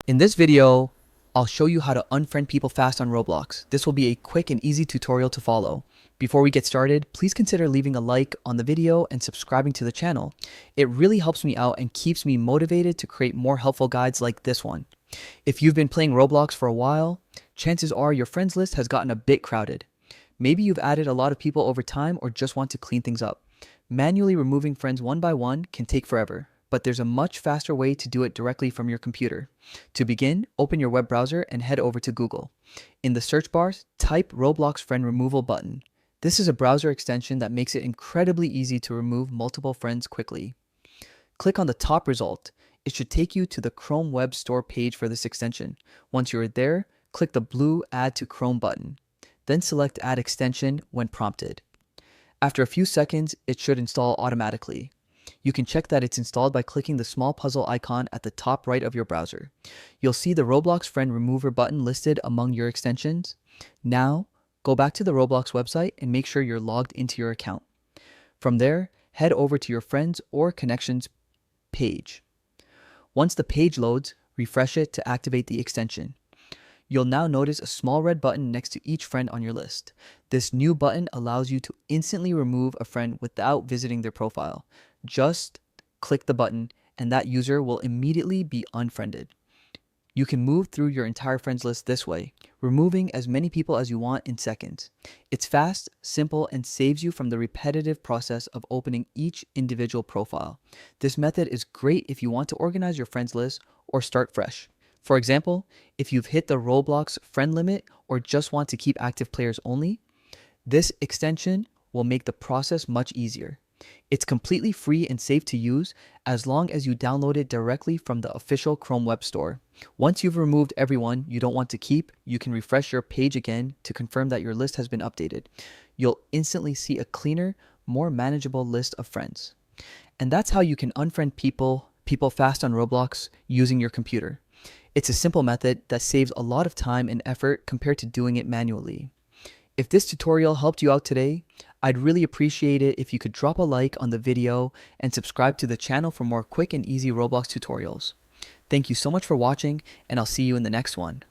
In this video, I'll show you how to unfriend people fast on Roblox. This will be a quick and easy tutorial to follow. Before we get started, please consider leaving a like on the video and subscribing to the channel. It really helps me out and keeps me motivated to create more helpful guides like this one. If you've been playing Roblox for a while, chances are your friends list has gotten a bit crowded. Maybe you've added a lot of people over time or just want to clean things up. Manually removing friends one by one can take forever, but there's a much faster way to do it directly from your computer. To begin, open your web browser and head over to Google. In the search bar, type Roblox Friend Removal button. This is a browser extension that makes it incredibly easy to remove multiple friends quickly. Click on the top result. It should take you to the Chrome Web Store page for this extension. Once you're there, click the blue Add to Chrome button. Then select Add Extension when prompted. After a few seconds, it should install automatically. You can check that it's installed by clicking the small puzzle icon at the top right of your browser. You'll see the Roblox Friend Remover button listed among your extensions. Now, go back to the Roblox website and make sure you're logged into your account. From there, head over to your Friends or Connections page. Once the page loads, refresh it to activate the extension. You'll now notice a small red button next to each friend on your list. This new button allows you to instantly remove a friend without visiting their profile. Just click the button and that user will immediately be unfriended. You can move through your entire friends list this way, removing as many people as you want in seconds. It's fast, simple, and saves you from the repetitive process of opening each individual profile. This method is great if you want to organize your friends list or start fresh. For example, if you've hit the Roblox friend limit or just want to keep active players only, this extension will make the process much easier. It's completely free and safe to use as long as you download it directly from the official Chrome Web Store. Once you've removed everyone you don't want to keep, you can refresh your page again to confirm that your list has been updated. You'll instantly see a cleaner, more manageable list of friends. And that's how you can unfriend people fast on Roblox using your computer. It's a simple method that saves a lot of time and effort compared to doing it manually. If this tutorial helped you out today, I'd really appreciate it if you could drop a like on the video and subscribe to the channel for more quick and easy Roblox tutorials. Thank you so much for watching, and I'll see you in the next one.